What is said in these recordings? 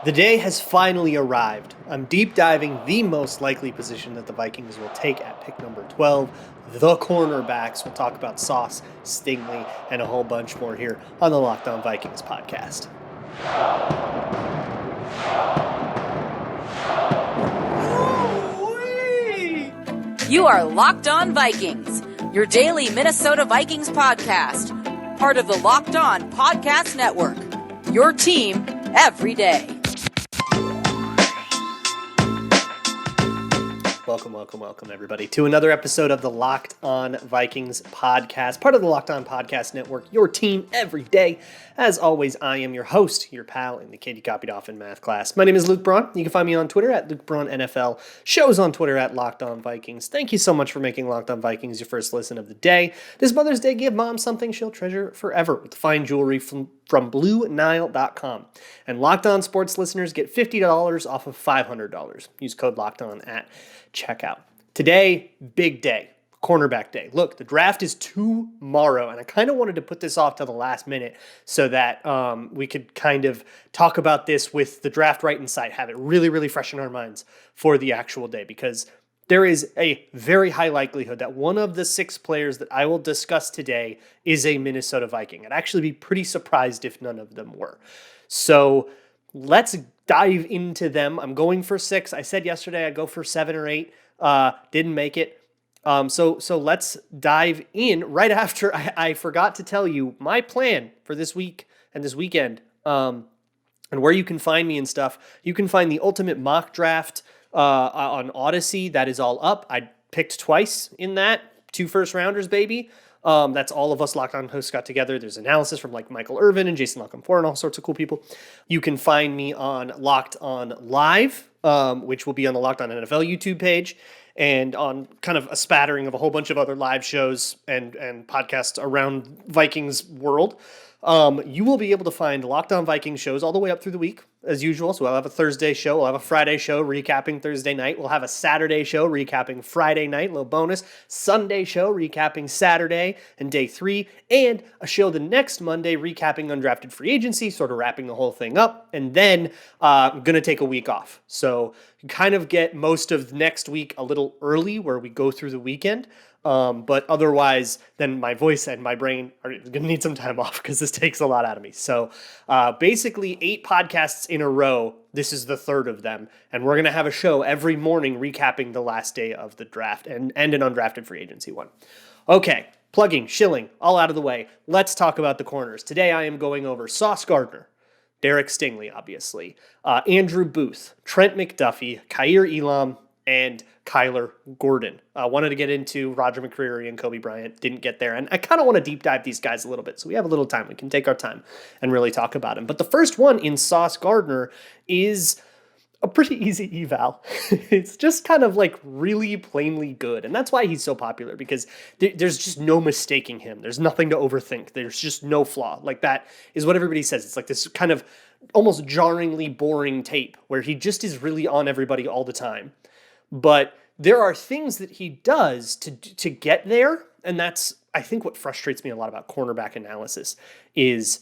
The day has finally arrived. I'm deep diving the most likely position that the Vikings will take at pick number 12, the cornerbacks. We'll talk about Sauce, Stingley, and a whole bunch more here on the Locked On Vikings podcast. You are Locked On Vikings, your daily Minnesota Vikings podcast, part of the Locked On Podcast Network, your team every day. Welcome, everybody, to another episode of the Locked On Vikings podcast, part of the Locked On Podcast Network, your team every day. As always, I am your host, your pal in the kid you copied off in math class. My name is Luke Braun. You can find me on Twitter at Luke Braun NFL, shows on Twitter at Locked On Vikings. Thank you so much for making Locked On Vikings your first listen of the day. This Mother's Day, give mom something she'll treasure forever with fine jewelry from BlueNile.com. And Locked On Sports listeners get $50 off of $500. Use code Locked On at checkout. Today, big day, cornerback day. Look, the draft is tomorrow, and I kind of wanted to put this off to the last minute so that we could kind of talk about this with the draft right in sight, have it really, really fresh in our minds for the actual day, because there is a very high likelihood that one of the 6 players that I will discuss today is a Minnesota Viking. I'd actually be pretty surprised if none of them were. So let's dive into them. I'm going for 6. I said yesterday I'd go for 7 or 8. Didn't make it. So let's dive in right after I forgot to tell you my plan for this week and this weekend, and where you can find me and stuff. You can find the ultimate mock draft on Odyssey. That is all up. I picked twice in that. 2 first rounders, baby. That's all of us Locked On hosts got together. There's analysis from like Michael Irvin and Jason Lockam4 and all sorts of cool people. You can find me on Locked On Live, which will be on the Locked On NFL YouTube page, and on kind of a spattering of a whole bunch of other live shows and podcasts around Vikings world. You will be able to find Locked On Vikings shows all the way up through the week, as usual. So we'll have a Thursday show. We'll have a Friday show recapping Thursday night. We'll have a Saturday show recapping Friday night, little bonus. Sunday show recapping Saturday and day 3. And a show the next Monday recapping undrafted free agency, sort of wrapping the whole thing up. And then I'm going to take a week off. So you kind of get most of next week a little early where we go through the weekend. But otherwise, then my voice and my brain are going to need some time off because this takes a lot out of me. So basically 8 podcasts in a row. This is the 3rd of them. And we're going to have a show every morning recapping the last day of the draft and an undrafted free agency one. Okay, plugging, shilling, all out of the way. Let's talk about the corners. Today I am going over Sauce Gardner, Derek Stingley, obviously, Andrew Booth, Trent McDuffie, Kaiir Elam, and Kyler Gordon. I wanted to get into Roger McCreary and Kobe Bryant. Didn't get there. And I kind of want to deep dive these guys a little bit. So we have a little time. We can take our time and really talk about them. But the first one in Sauce Gardner is a pretty easy eval. It's just kind of like really plainly good. And that's why he's so popular, because there's just no mistaking him. There's nothing to overthink. There's just no flaw. Like, that is what everybody says. It's like this kind of almost jarringly boring tape where he just is really on everybody all the time. But there are things that he does to get there, and that's, I think, what frustrates me a lot about cornerback analysis is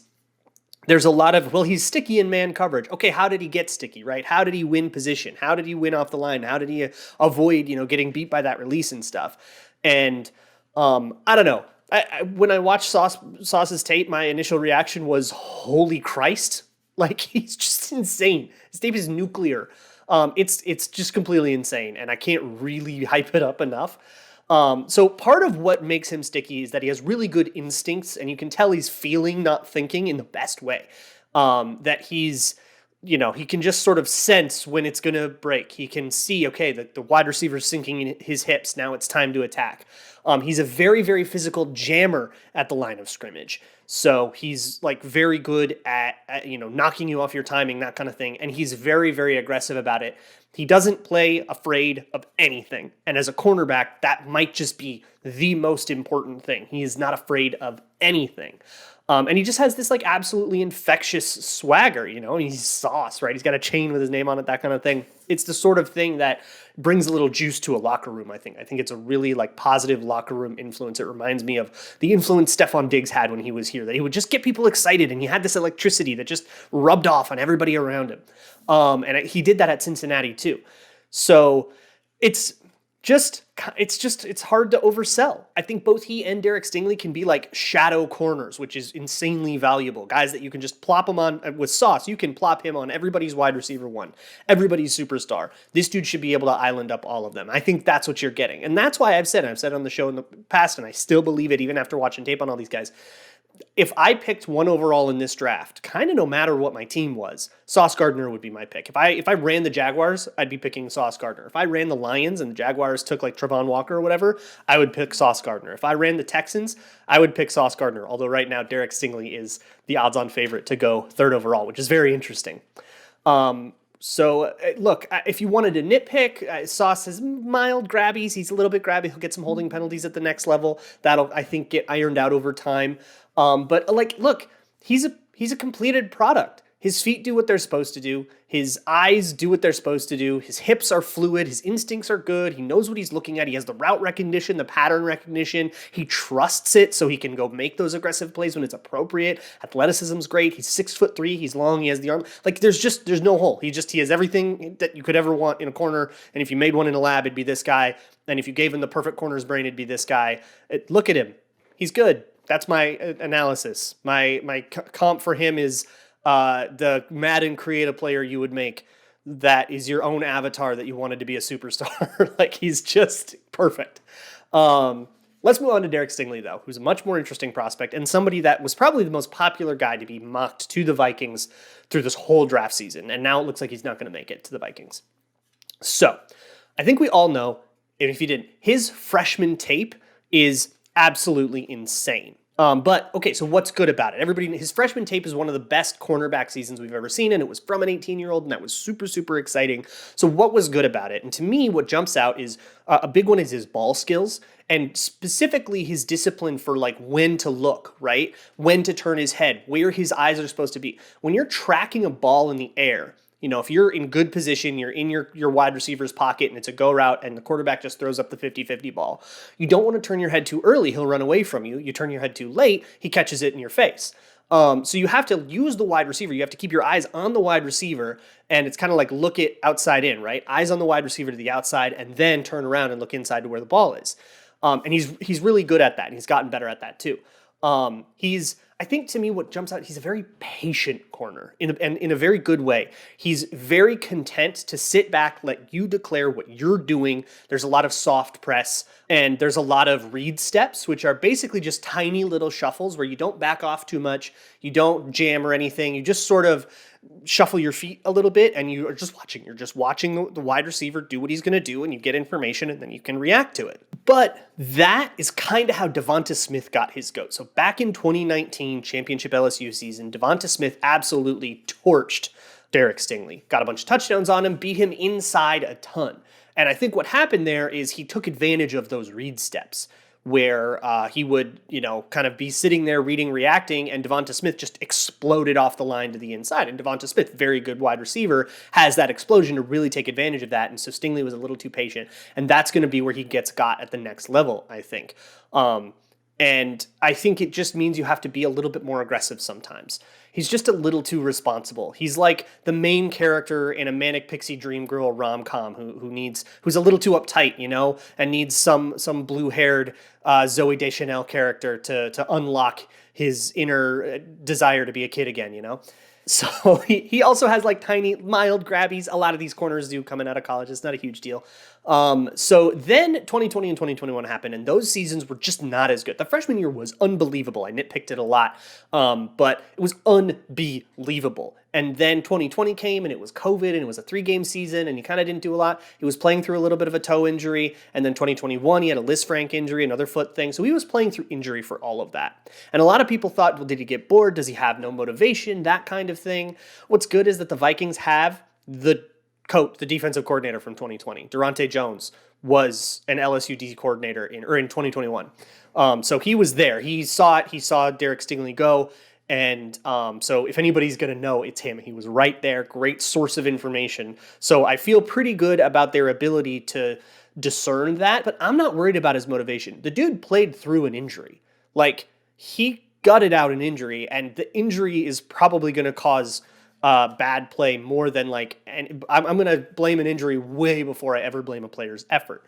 there's a lot of, well, he's sticky in man coverage. Okay, how did he get sticky, right? How did he win position? How did he win off the line? How did he avoid, getting beat by that release and stuff? And I don't know. When I watched Sauce's tape, my initial reaction was, holy Christ. Like, he's just insane. His tape is nuclear. It's just completely insane, and I can't really hype it up enough. So part of what makes him sticky is that he has really good instincts, and you can tell he's feeling, not thinking, in the best way. That he's, he can just sort of sense when it's going to break. He can see, okay, the wide receiver's sinking in his hips. Now it's time to attack. He's a very, very physical jammer at the line of scrimmage. So he's like very good at knocking you off your timing, that kind of thing. And he's very, very aggressive about it. He doesn't play afraid of anything. And as a cornerback, that might just be the most important thing. He is not afraid of anything. And he just has this like absolutely infectious swagger, and he's sauce, right? He's got a chain with his name on it, that kind of thing. It's the sort of thing that brings a little juice to a locker room, I think. I think it's a really like positive locker room influence. It reminds me of the influence Stephon Diggs had when he was here, that he would just get people excited and he had this electricity that just rubbed off on everybody around him. And he did that at Cincinnati too. So it's hard to oversell. I think both he and Derek Stingley can be like shadow corners, which is insanely valuable. Guys that you can just plop them on with sauce. You can plop him on everybody's wide receiver one, everybody's superstar. This dude should be able to island up all of them. I think that's what you're getting. And that's why I've said on the show in the past, and I still believe it even after watching tape on all these guys. If I picked one overall in this draft, kind of no matter what my team was, Sauce Gardner would be my pick. If I ran the Jaguars, I'd be picking Sauce Gardner. If I ran the Lions and the Jaguars took like Trevon Walker or whatever, I would pick Sauce Gardner. If I ran the Texans, I would pick Sauce Gardner. Although right now Derek Stingley is the odds-on favorite to go third overall, which is very interesting. So, look, if you wanted to nitpick, Sauce has mild grabbies. He's a little bit grabby. He'll get some holding penalties at the next level. That'll, I think, get ironed out over time. But look, he's a completed product. His feet do what they're supposed to do. His eyes do what they're supposed to do. His hips are fluid. His instincts are good. He knows what he's looking at. He has the route recognition, the pattern recognition. He trusts it so he can go make those aggressive plays when it's appropriate. Athleticism's great. He's 6'3". He's long. He has the arm. There's no hole. He has everything that you could ever want in a corner. And if you made one in a lab, it'd be this guy. And if you gave him the perfect corner's brain, it'd be this guy. Look at him. He's good. That's my analysis. My comp for him is the Madden creative player you would make that is your own avatar that you wanted to be a superstar. He's just perfect. Let's move on to Derek Stingley, though, who's a much more interesting prospect and somebody that was probably the most popular guy to be mocked to the Vikings through this whole draft season. And now it looks like he's not going to make it to the Vikings. So I think we all know, and if you didn't, his freshman tape is absolutely insane. But okay, so what's good about it? His freshman tape is one of the best cornerback seasons we've ever seen, and it was from an 18-year-old, and that was super, super exciting. So what was good about it? And to me, what jumps out is a big one is his ball skills, and specifically his discipline for when to look, right? When to turn his head, where his eyes are supposed to be. When you're tracking a ball in the air, if you're in good position, you're in your wide receiver's pocket and it's a go route and the quarterback just throws up the 50-50 ball, you don't want to turn your head too early. He'll run away from you. You turn your head too late, he catches it in your face. So you have to use the wide receiver. You have to keep your eyes on the wide receiver, and it's kind of like look it outside in, right? Eyes on the wide receiver to the outside and then turn around and look inside to where the ball is. And he's really good at that, and he's gotten better at that too. I think to me what jumps out, he's a very patient corner in a very good way. He's very content to sit back, let you declare what you're doing. There's a lot of soft press and there's a lot of read steps, which are basically just tiny little shuffles where you don't back off too much. You don't jam or anything. You just sort of shuffle your feet a little bit and you are just watching. You're just watching the wide receiver do what he's going to do, and you get information and then you can react to it. But that is kind of how Devonta Smith got his goat. So back in 2019 championship LSU season, Devonta Smith absolutely torched Derek Stingley. Got a bunch of touchdowns on him, beat him inside a ton. And I think what happened there is he took advantage of those read steps where he would, kind of be sitting there reading, reacting, and Devonta Smith just exploded off the line to the inside. And Devonta Smith, very good wide receiver, has that explosion to really take advantage of that. And so Stingley was a little too patient. And that's going to be where he gets got at the next level, I think. And I think it just means you have to be a little bit more aggressive sometimes. He's just a little too responsible. He's like the main character in a Manic Pixie Dream Girl rom-com who's a little too uptight, and needs some blue-haired Zooey Deschanel character to unlock his inner desire to be a kid again, So he also has tiny, mild grabbies. A lot of these corners do coming out of college. It's not a huge deal. So then 2020 and 2021 happened, and those seasons were just not as good. The freshman year was unbelievable. I nitpicked it a lot, but it was unbelievable. And then 2020 came, and it was COVID, and it was a 3-game season, and he kind of didn't do a lot. He was playing through a little bit of a toe injury, and then 2021, he had a Lisfranc injury, another foot thing. So he was playing through injury for all of that. And a lot of people thought, well, did he get bored? Does he have no motivation? That kind of thing. What's good is that the Vikings have the defensive coordinator from 2020, Darante Jones, was an LSU D coordinator in 2021. So he was there. He saw it. He saw Derek Stingley go. And so if anybody's going to know, it's him. He was right there. Great source of information. So I feel pretty good about their ability to discern that, but I'm not worried about his motivation. The dude played through an injury. Like, he gutted out an injury, and the injury is probably going to cause bad play more than and I'm going to blame an injury way before I ever blame a player's effort.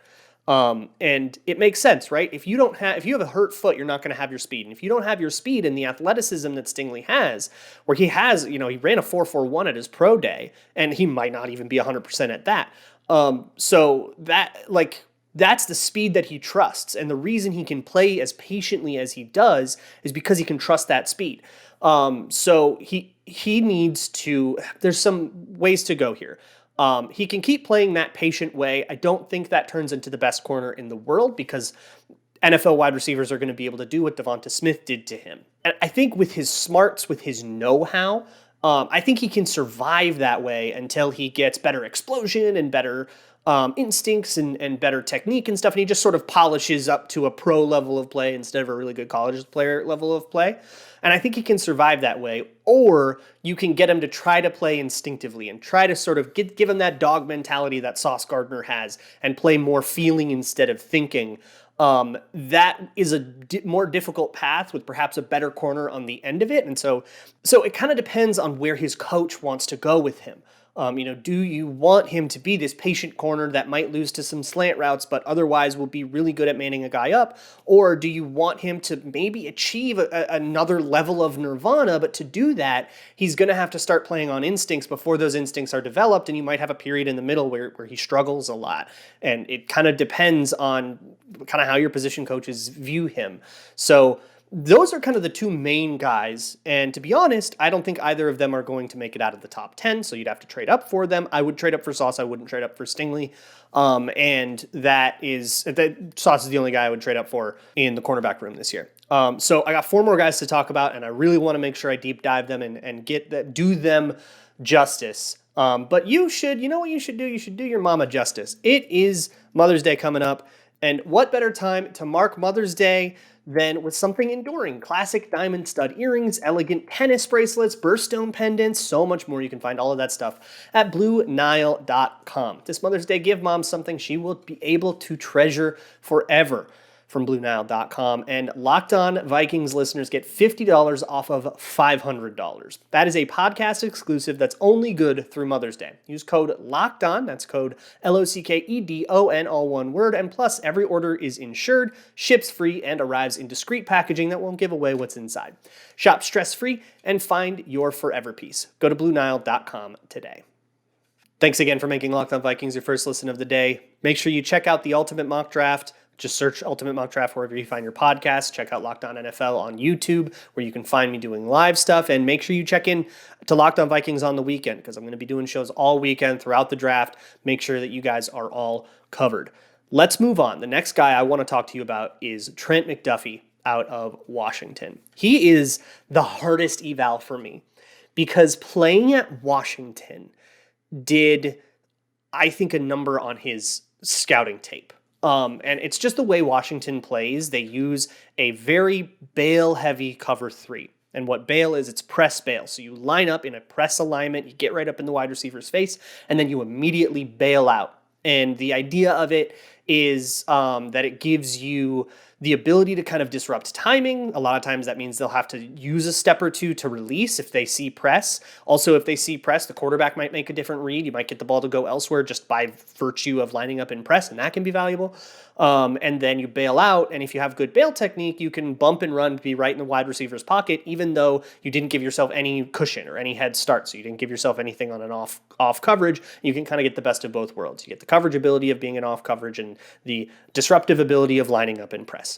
And it makes sense, right? If you have a hurt foot, you're not going to have your speed. And if you don't have your speed and the athleticism that Stingley has, where he has, he ran a 4.41 at his pro day, and he might not even be 100% at that. So that's the speed that he trusts. And the reason he can play as patiently as he does is because he can trust that speed. So he needs to, there's some ways to go here. He can keep playing that patient way. I don't think that turns into the best corner in the world, because NFL wide receivers are going to be able to do what Devonta Smith did to him. And I think with his smarts, with his know-how, I think he can survive that way until he gets better explosion and better instincts and better technique and stuff. And he just sort of polishes up to a pro level of play instead of a really good college player level of play. And I think he can survive that way. Or you can get him to try to play instinctively and try to sort of give him that dog mentality that Sauce Gardner has and play more feeling instead of thinking. That is a more difficult path with perhaps a better corner on the end of it. And so it kind of depends on where his coach wants to go with him. Do you want him to be this patient corner that might lose to some slant routes, but otherwise will be really good at manning a guy up? Or do you want him to maybe achieve another level of nirvana? But to do that, he's going to have to start playing on instincts before those instincts are developed. And you might have a period in the middle where he struggles a lot. And it kind of depends on kind of how your position coaches view him. So those are kind of the two main guys, and to be honest, I don't think either of them are going to make it out of the top 10, so you'd have to trade up for them. I would trade up for Sauce. I wouldn't trade up for Stingley, and that Sauce is the only guy I would trade up for in the cornerback room this year. So I got 4 more guys to talk about, and I really want to make sure I deep dive them and do them justice. But you know what you should do? You should do your mama justice. It is Mother's Day coming up, and what better time to mark Mother's Day than with something enduring? Classic diamond stud earrings, elegant tennis bracelets, birthstone pendants, so much more. You can find all of that stuff at BlueNile.com. This Mother's Day, give mom something she will be able to treasure forever. From BlueNile.com. And Locked On Vikings listeners get $50 off of $500. That is a podcast exclusive that's only good through Mother's Day. Use code LOCKEDON, that's code LOCKEDON, all one word, and plus every order is insured, ships free, and arrives in discreet packaging that won't give away what's inside. Shop stress-free and find your forever piece. Go to BlueNile.com today. Thanks again for making Locked On Vikings your first listen of the day. Make sure you check out the Ultimate Mock Draft. Just search Ultimate Mock Draft wherever you find your podcasts. Check out Locked On NFL on YouTube, where you can find me doing live stuff. And make sure you check in to Locked On Vikings on the weekend, because I'm going to be doing shows all weekend throughout the draft. Make sure that you guys are all covered. Let's move on. The next guy I want to talk to you about is Trent McDuffie out of Washington. He is the hardest eval for me, because playing at Washington did, I think, a number on his scouting tape. And it's just the way Washington plays. They use a very bail-heavy cover 3. And what bail is, it's press bail. So you line up in a press alignment, you get right up in the wide receiver's face, and then you immediately bail out. And the idea of it is that it gives you the ability to kind of disrupt timing. A lot of times that means they'll have to use a step or two to release if they see press. Also, if they see press, the quarterback might make a different read. You might get the ball to go elsewhere just by virtue of lining up in press, and that can be valuable. And then you bail out, and if you have good bail technique, you can bump and run, be right in the wide receiver's pocket, even though you didn't give yourself any cushion or any head start, so you didn't give yourself anything on an off coverage. You can kind of get the best of both worlds. You get the coverage ability of being an off coverage and the disruptive ability of lining up in press.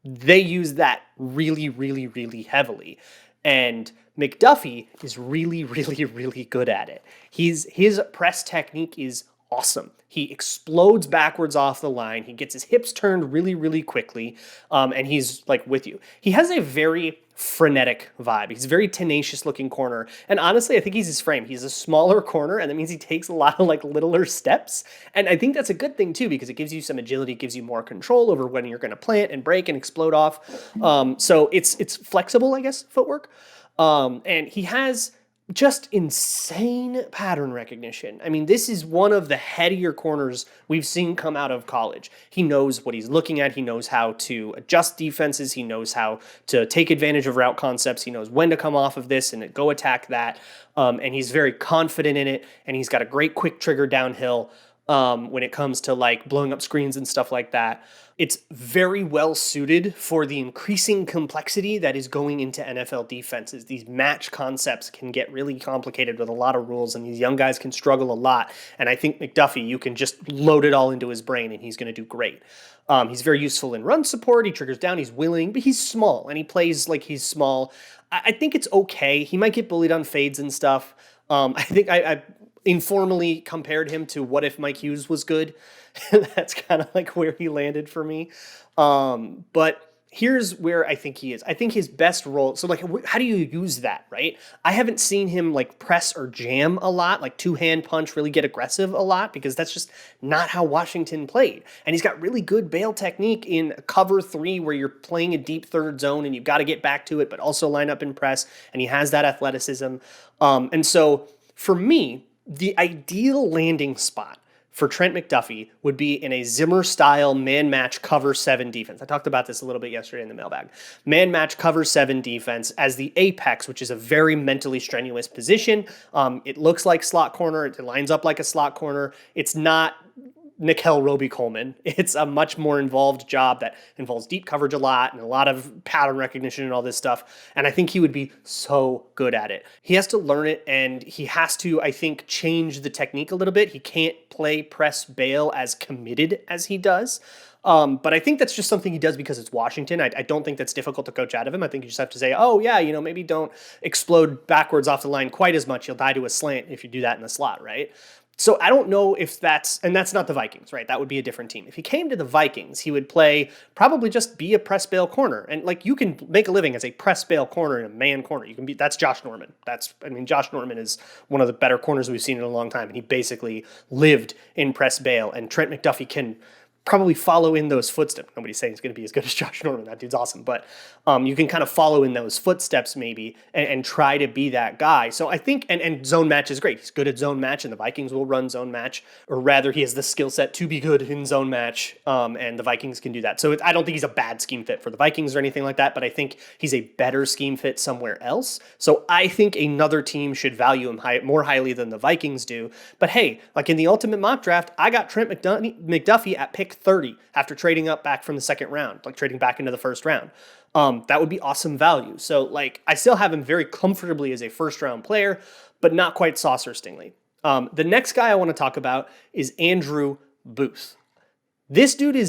They use that really, really, really heavily. And McDuffie is really, really, really good at it. His press technique is awesome. He explodes backwards off the line. He gets his hips turned really, really quickly, and he's like with you. He has a very frenetic vibe. He's a very tenacious looking corner. And honestly, I think he's his frame. He's a smaller corner, and that means he takes a lot of like littler steps. And I think that's a good thing too, because it gives you some agility, gives you more control over when you're going to plant and break and explode off. So it's flexible, I guess, footwork. And he has just insane pattern recognition. I mean, this is one of the headier corners we've seen come out of college. He knows what he's looking at. He knows how to adjust defenses. He knows how to take advantage of route concepts. He knows when to come off of this and go attack that. And he's very confident in it. And he's got a great quick trigger downhill when it comes to like blowing up screens and stuff like that. It's very well suited for the increasing complexity that is going into NFL defenses. These match concepts can get really complicated with a lot of rules, and these young guys can struggle a lot. And I think McDuffie, you can just load it all into his brain, and he's going to do great. He's very useful in run support. He triggers down. He's willing, but he's small, and he plays like he's small. I think it's okay. He might get bullied on fades and stuff. I think I informally compared him to what if Mike Hughes was good. That's kind of like where he landed for me. But here's where I think he is. I think his best role, so like, how do you use that, right? I haven't seen him like press or jam a lot, like two-hand punch, really get aggressive a lot, because that's just not how Washington played. And he's got really good bail technique in cover 3 where you're playing a deep third zone and you've got to get back to it, but also line up and press. And he has that athleticism. And so for me, the ideal landing spot for Trent McDuffie would be in a Zimmer-style man-match cover 7 defense. I talked about this a little bit yesterday in the mailbag. Man-match cover 7 defense as the apex, which is a very mentally strenuous position. It looks like slot corner. It lines up like a slot corner. It's not Nickel Roby-Coleman. It's a much more involved job that involves deep coverage a lot and a lot of pattern recognition and all this stuff. And I think he would be so good at it. He has to learn it, and he has to, I think, change the technique a little bit. He can't play press bail as committed as he does. But I think that's just something he does because it's Washington. I don't think that's difficult to coach out of him. I think you just have to say, oh yeah, maybe don't explode backwards off the line quite as much. You'll die to a slant if you do that in the slot, right? So I don't know if that's not the Vikings, right? That would be a different team. If he came to the Vikings, he would probably just be a press bail corner. And like, you can make a living as a press bail corner in a man corner. That's Josh Norman. Josh Norman is one of the better corners we've seen in a long time. And he basically lived in press bail, and Trent McDuffie can probably follow in those footsteps. Nobody's saying he's going to be as good as Josh Norman. That dude's awesome. But you can kind of follow in those footsteps maybe and try to be that guy. So I think, and zone match is great. He's good at zone match, and the Vikings will run zone match, or rather he has the skill set to be good in zone match, and the Vikings can do that. So I don't think he's a bad scheme fit for the Vikings or anything like that, but I think he's a better scheme fit somewhere else. So I think another team should value him more highly than the Vikings do. But hey, like in the ultimate mock draft, I got Trent McDuffie at pick 30 after trading up back from the second round, like trading back into the first round. That would be awesome value. So like, I still have him very comfortably as a first round player, but not quite Saucer Stingley. The next guy I want to talk about is Andrew Booth. This dude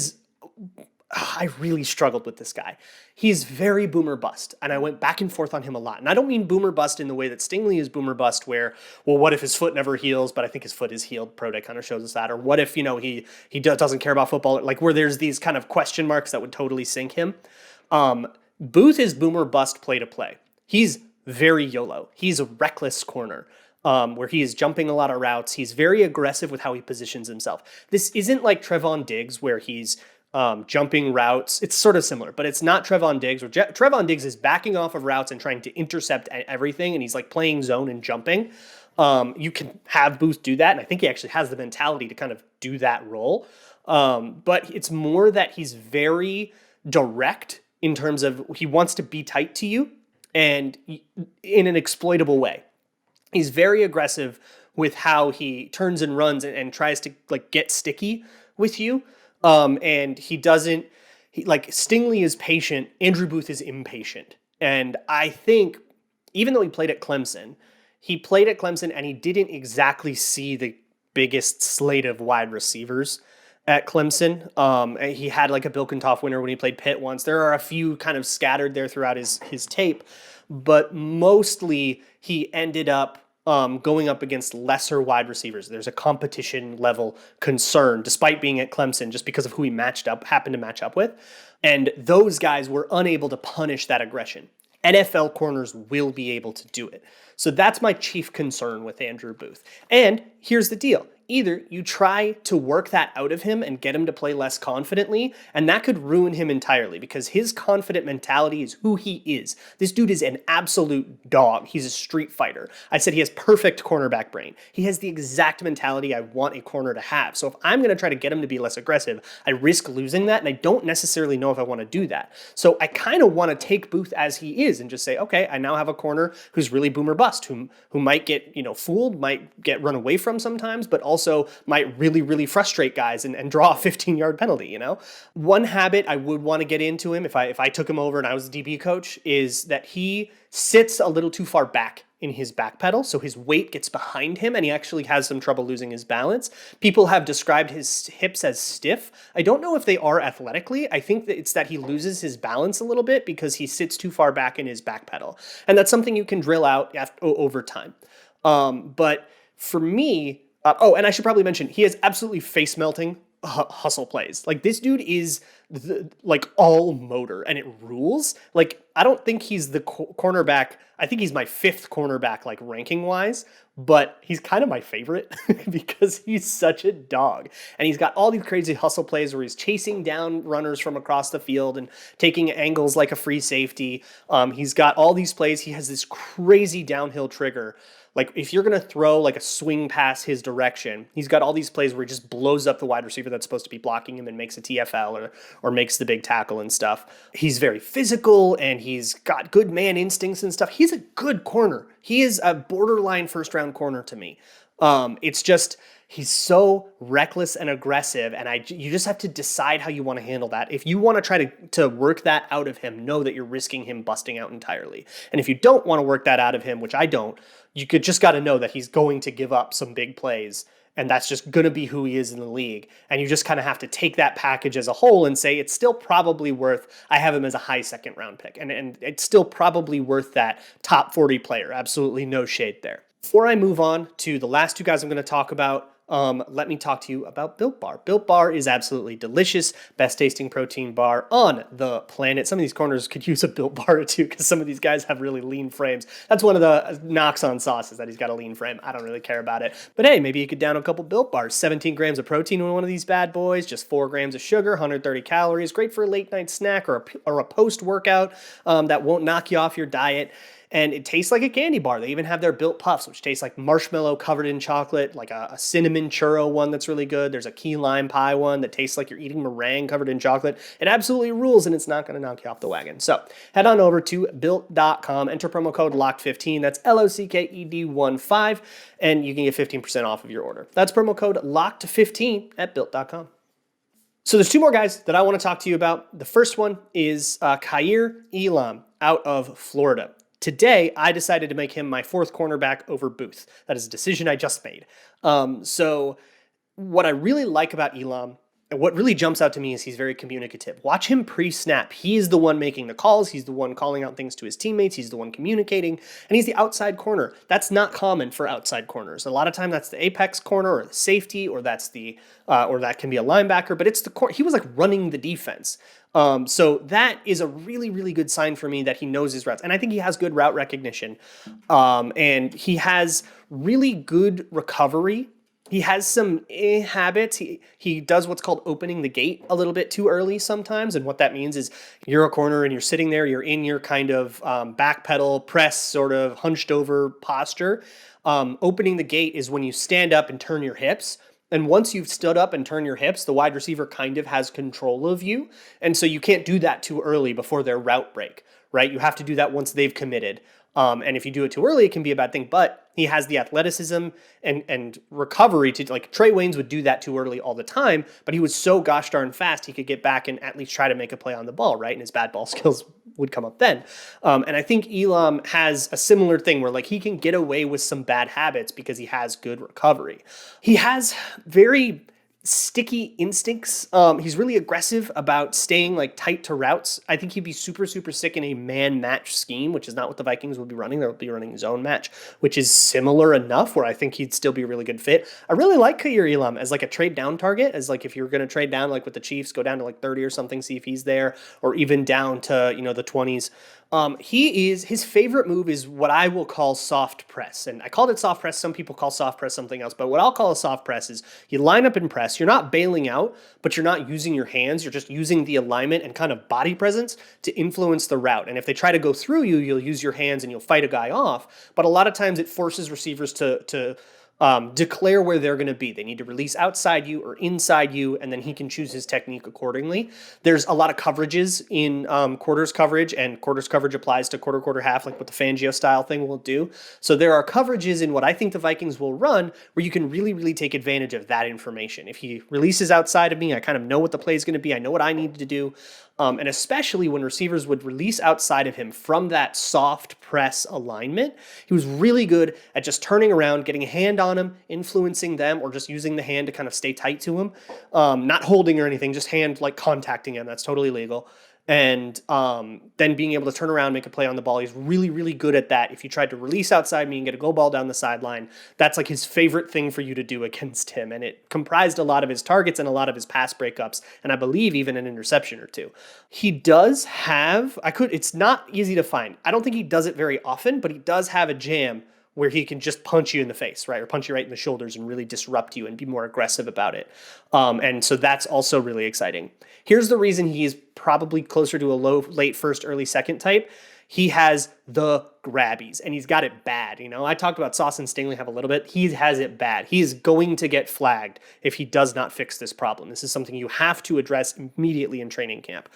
I really struggled with this guy. He's very boomer bust, and I went back and forth on him a lot. And I don't mean boomer bust in the way that Stingley is boomer bust, where, well, what if his foot never heals? But I think his foot is healed. Pro Day kind of shows us that. Or what if, he doesn't care about football? Like, where there's these kind of question marks that would totally sink him. Booth is boomer bust play to play. He's very YOLO. He's a reckless corner. Where he is jumping a lot of routes. He's very aggressive with how he positions himself. This isn't like Trevon Diggs, where he's jumping routes. It's sort of similar, but it's not Trevon Diggs. Trevon Diggs is backing off of routes and trying to intercept everything, and he's like playing zone and jumping. You can have Booth do that, and I think he actually has the mentality to kind of do that role. But it's more that he's very direct in terms of he wants to be tight to you and in an exploitable way. He's very aggressive with how he turns and runs and tries to like get sticky with you. And Stingley is patient. Andrew Booth is impatient. And I think even though he played at Clemson and he didn't exactly see the biggest slate of wide receivers at Clemson. He had like a Bill Kentoff winner when he played Pitt once. There are a few kind of scattered there throughout his tape, but mostly he ended up going up against lesser wide receivers. There's a competition level concern, despite being at Clemson, just because of who he happened to match up with. And those guys were unable to punish that aggression. NFL corners will be able to do it. So that's my chief concern with Andrew Booth. And here's the deal. Either you try to work that out of him and get him to play less confidently, and that could ruin him entirely because his confident mentality is who he is. This dude is an absolute dog. He's a street fighter. I said he has perfect cornerback brain. He has the exact mentality I want a corner to have. So if I'm going to try to get him to be less aggressive, I risk losing that, and I don't necessarily know if I want to do that. So I kind of want to take Booth as he is and just say, okay, I now have a corner who's really boom or bust, who might get fooled, might get run away from sometimes, but also might really, really frustrate guys and draw a 15-yard penalty, One habit I would want to get into him if I took him over and I was the DB coach is that he sits a little too far back in his back pedal, so his weight gets behind him and he actually has some trouble losing his balance. People have described his hips as stiff. I don't know if they are athletically. I think that it's that he loses his balance a little bit because he sits too far back in his back pedal. And that's something you can drill out over time. But for me, and I should probably mention, he has absolutely face-melting hustle plays. Like, this dude is all motor, and it rules. Like, I don't think he's the cornerback. I think he's my fifth cornerback, ranking-wise, but he's kind of my favorite because he's such a dog. And he's got all these crazy hustle plays where he's chasing down runners from across the field and taking angles like a free safety. He's got all these plays. He has this crazy downhill trigger. Like, if you're going to throw a swing pass his direction, he's got all these plays where he just blows up the wide receiver that's supposed to be blocking him and makes a TFL or makes the big tackle and stuff. He's very physical and he's got good man instincts and stuff. He's a good corner. He is a borderline first-round corner to me. It's just he's so reckless and aggressive, and you just have to decide how you want to handle that. If you want to try to work that out of him, know that you're risking him busting out entirely. And if you don't want to work that out of him, which I don't, you just got to know that he's going to give up some big plays, and that's just going to be who he is in the league. And you just kind of have to take that package as a whole and say it's still probably worth, I have him as a high second-round pick, and it's still probably worth that top 40 player. Absolutely no shade there. Before I move on to the last two guys I'm going to talk about, let me talk to you about Built Bar. Built Bar is absolutely delicious, best tasting protein bar on the planet. Some of these corners could use a Built Bar or two because some of these guys have really lean frames. That's one of the knocks on Sauce is that he's got a lean frame. I don't really care about it. But hey, maybe you could down a couple Built Bars. 17 grams of protein in one of these bad boys, just 4 grams of sugar, 130 calories. Great for a late night snack or a post-workout that won't knock you off your diet. And it tastes like a candy bar. They even have their Built Puffs, which taste like marshmallow covered in chocolate, like a cinnamon churro one that's really good. There's a key lime pie one that tastes like you're eating meringue covered in chocolate. It absolutely rules, and it's not going to knock you off the wagon. So head on over to Built.com, enter promo code LOCKED15, that's LOCKED15, and you can get 15% off of your order. That's promo code LOCKED15 at Built.com. So there's two more guys that I want to talk to you about. The first one is Kaiir Elam out of Florida. Today, I decided to make him my fourth cornerback over Booth. That is a decision I just made. So what I really like about Elam, and what really jumps out to me is he's very communicative. Watch him pre-snap. He is the one making the calls. He's the one calling out things to his teammates. He's the one communicating. And he's the outside corner. That's not common for outside corners. A lot of time that's the apex corner or the safety, or that's or that can be a linebacker. But it's the corner. He was running the defense. So that is a really, really good sign for me that he knows his routes. And I think he has good route recognition. And he has really good recovery. He has some habits. He does what's called opening the gate a little bit too early sometimes. And what that means is you're a corner and you're sitting there, you're in your kind of back pedal press, sort of hunched over posture. Opening the gate is when you stand up and turn your hips. And once you've stood up and turned your hips, the wide receiver kind of has control of you. And so you can't do that too early before their route break, right? You have to do that once they've committed. And if you do it too early, it can be a bad thing. But he has the athleticism and recovery to, Trey Waynes would do that too early all the time, but he was so gosh darn fast, he could get back and at least try to make a play on the ball, right? And his bad ball skills would come up then. And I think Elam has a similar thing where he can get away with some bad habits because he has good recovery. He has very sticky instincts. He's really aggressive about staying like tight to routes. I think he'd be super, super sick in a man match scheme, which is not what the Vikings will be running. They'll be running zone match, which is similar enough where I think he'd still be a really good fit. I really like Kaiir Elam as like a trade down target, as like if you're going to trade down like with the Chiefs, go down to like 30 or something, see if he's there, or even down to, the 20s. His favorite move is what I will call soft press. And I called it soft press. Some people call soft press something else, but what I'll call a soft press is you line up and press. You're not bailing out, but you're not using your hands. You're just using the alignment and kind of body presence to influence the route. And if they try to go through you, you'll use your hands and you'll fight a guy off. But a lot of times it forces receivers to declare where they're going to be. They need to release outside you or inside you, and then he can choose his technique accordingly. There's a lot of coverages in quarters coverage, and quarters coverage applies to quarter, quarter, half, like what the Fangio style thing will do. So there are coverages in what I think the Vikings will run where you can really, really take advantage of that information. If he releases outside of me, I kind of know what the play is going to be. I know what I need to do. And especially when receivers would release outside of him from that soft press alignment, he was really good at just turning around, getting a hand on him, influencing them, or just using the hand to kind of stay tight to him. Not holding or anything, just hand like contacting him. That's totally legal. And then being able to turn around, make a play on the ball. He's really, really good at that. If you tried to release outside me and get a go ball down the sideline, that's like his favorite thing for you to do against him. And it comprised a lot of his targets and a lot of his pass breakups, and I believe even an interception or two. He does have, it's not easy to find. I don't think he does it very often, but he does have a jam where he can just punch you in the face, right? Or punch you right in the shoulders and really disrupt you and be more aggressive about it. And so that's also really exciting. Here's the reason he's probably closer to a late first, early second type. He has the grabbies, and he's got it bad. I talked about Sauce and Stingley have a little bit. He has it bad. He is going to get flagged if he does not fix this problem. This is something you have to address immediately in training camp.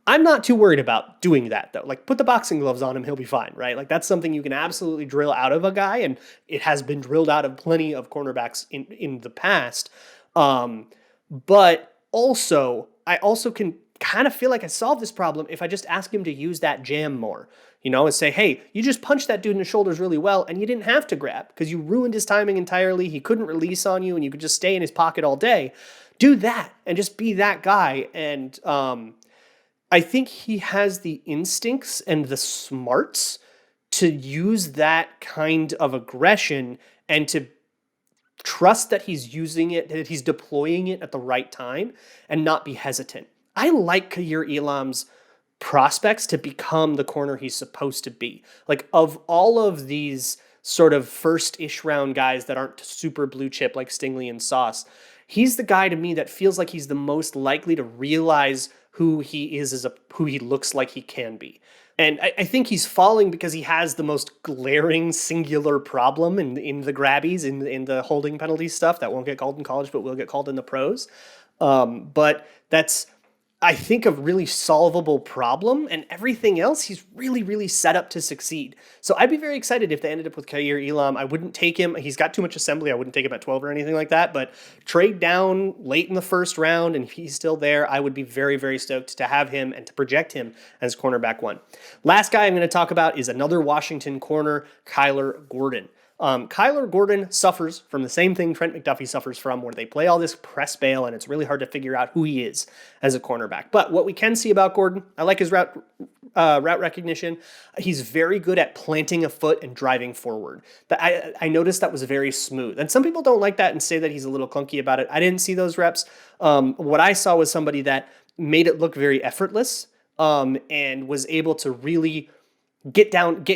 I'm not too worried about doing that, though. Like, put the boxing gloves on him, he'll be fine, right? Like, that's something you can absolutely drill out of a guy, and it has been drilled out of plenty of cornerbacks in the past. But also, I also can kind of feel like I solved this problem if I just ask him to use that jam more, and say, hey, you just punched that dude in the shoulders really well, and you didn't have to grab because you ruined his timing entirely. He couldn't release on you, and you could just stay in his pocket all day. Do that and just be that guy. And I think he has the instincts and the smarts to use that kind of aggression and to trust that he's using it, that he's deploying it at the right time and not be hesitant. I like Kaiir Elam's prospects to become the corner he's supposed to be. Like, of all of these sort of first-ish round guys that aren't super blue chip like Stingley and Sauce, he's the guy to me that feels like he's the most likely to realize who he is who he looks like he can be. And I think he's falling because he has the most glaring singular problem in the grabbies, in the holding penalty stuff that won't get called in college but will get called in the pros. But that's, I think, a really solvable problem, and everything else he's really, really set up to succeed. So I'd be very excited if they ended up with Kaiir Elam. I wouldn't take him. He's got too much assembly. I wouldn't take him at 12 or anything like that, but trade down late in the first round, and if he's still there, I would be very, very stoked to have him and to project him as cornerback one. Last guy I'm going to talk about is another Washington corner, Kyler Gordon. Kyler Gordon suffers from the same thing Trent McDuffie suffers from, where they play all this press bail and it's really hard to figure out who he is as a cornerback. But what we can see about Gordon, I like his route recognition. He's very good at planting a foot and driving forward. I noticed that was very smooth. And some people don't like that and say that he's a little clunky about it. I didn't see those reps. What I saw was somebody that made it look very effortless and was able to really get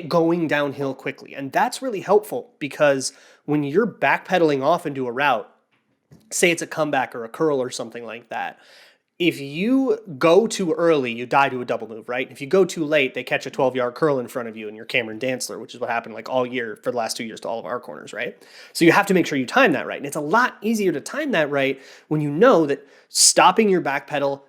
going downhill quickly. And that's really helpful because when you're backpedaling off into a route, say it's a comeback or a curl or something like that, if you go too early, you die to a double move, right? If you go too late, they catch a 12-yard curl in front of you and you're Cameron Dantzler, which is what happened like all year for the last 2 years to all of our corners, right? So you have to make sure you time that right. And it's a lot easier to time that right when you know that stopping your back pedal,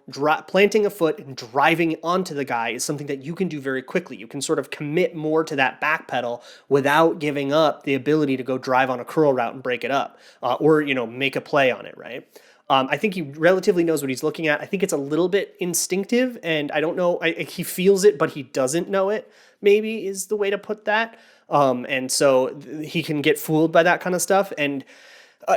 planting a foot, and driving onto the guy is something that you can do very quickly. You can sort of commit more to that back pedal without giving up the ability to go drive on a curl route and break it up or, make a play on it, right? I think he relatively knows what he's looking at. I think it's a little bit instinctive, and I don't know, he feels it, but he doesn't know it, maybe is the way to put that. And so he can get fooled by that kind of stuff. And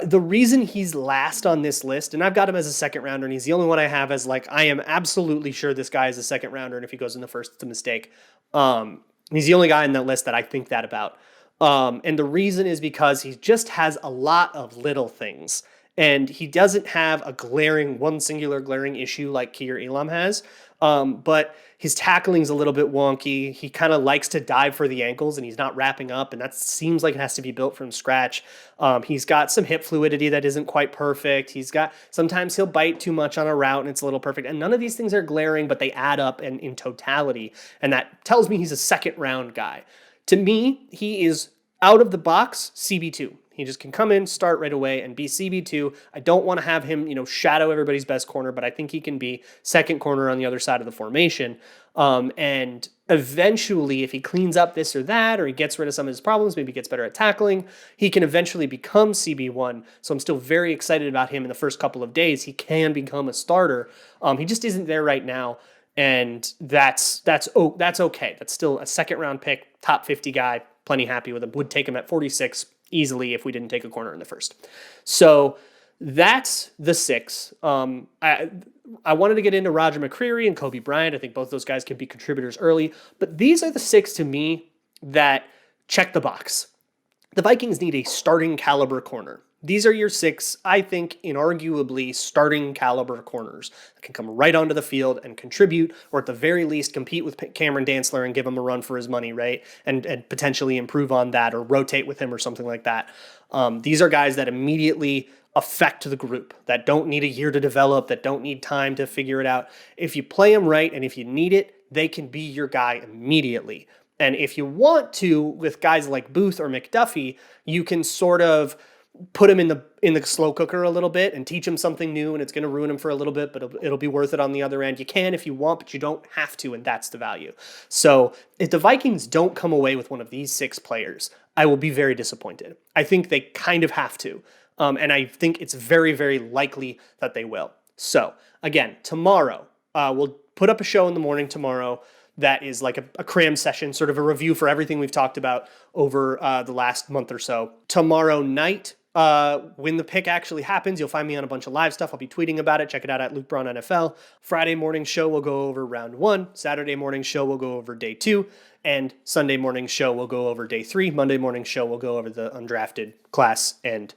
The reason he's last on this list, and I've got him as a second rounder, and he's the only one I have as like, I am absolutely sure this guy is a second rounder, and if he goes in the first, it's a mistake. He's the only guy in that list that I think that about. And the reason is because he just has a lot of little things. And he doesn't have one singular glaring issue like Kaiir Elam has. But his tackling's a little bit wonky. He kind of likes to dive for the ankles and he's not wrapping up. And that seems like it has to be built from scratch. He's got some hip fluidity that isn't quite perfect. Sometimes he'll bite too much on a route and it's a little perfect. And none of these things are glaring, but they add up in totality. And that tells me he's a second round guy. To me, he is out of the box CB2. He just can come in, start right away, and be CB2. I don't want to have him, shadow everybody's best corner, but I think he can be second corner on the other side of the formation. And eventually, if he cleans up this or that, or he gets rid of some of his problems, maybe gets better at tackling, he can eventually become CB1. So I'm still very excited about him in the first couple of days. He can become a starter. He just isn't there right now. And that's okay. That's still a second round pick, top 50 guy. Plenty happy with him. Would take him at 46 easily if we didn't take a corner in the first. So that's the 6. I wanted to get into Roger McCreary and Kobe Bryant. I think both those guys can be contributors early. But these are the 6 to me that check the box. The Vikings need a starting caliber corner. These are your 6, I think, inarguably starting caliber corners that can come right onto the field and contribute, or at the very least compete with Cameron Dantzler and give him a run for his money, right? And potentially improve on that or rotate with him or something like that. These are guys that immediately affect the group, that don't need a year to develop, that don't need time to figure it out. If you play them right and if you need it, they can be your guy immediately. And if you want to, with guys like Booth or McDuffie, you can sort of put him in the slow cooker a little bit and teach him something new, and it's going to ruin him for a little bit, but it'll be worth it on the other end. You can if you want, but you don't have to, and that's the value. So if the Vikings don't come away with one of these 6 players, I will be very disappointed. I think they kind of have to, and I think it's very, very likely that they will. So again, tomorrow, we'll put up a show in the morning tomorrow that is like a cram session, sort of a review for everything we've talked about over the last month or so. Tomorrow night, when the pick actually happens, you'll find me on a bunch of live stuff. I'll be tweeting about it. Check it out at Luke Braun NFL. Friday morning show, we'll go over round 1. Saturday morning show, we'll go over day 2. And Sunday morning show, we'll go over day 3. Monday morning show, we'll go over the undrafted class and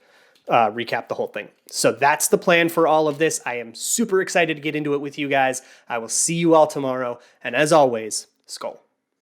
recap the whole thing. So that's the plan for all of this. I am super excited to get into it with you guys. I will see you all tomorrow. And as always, Skol.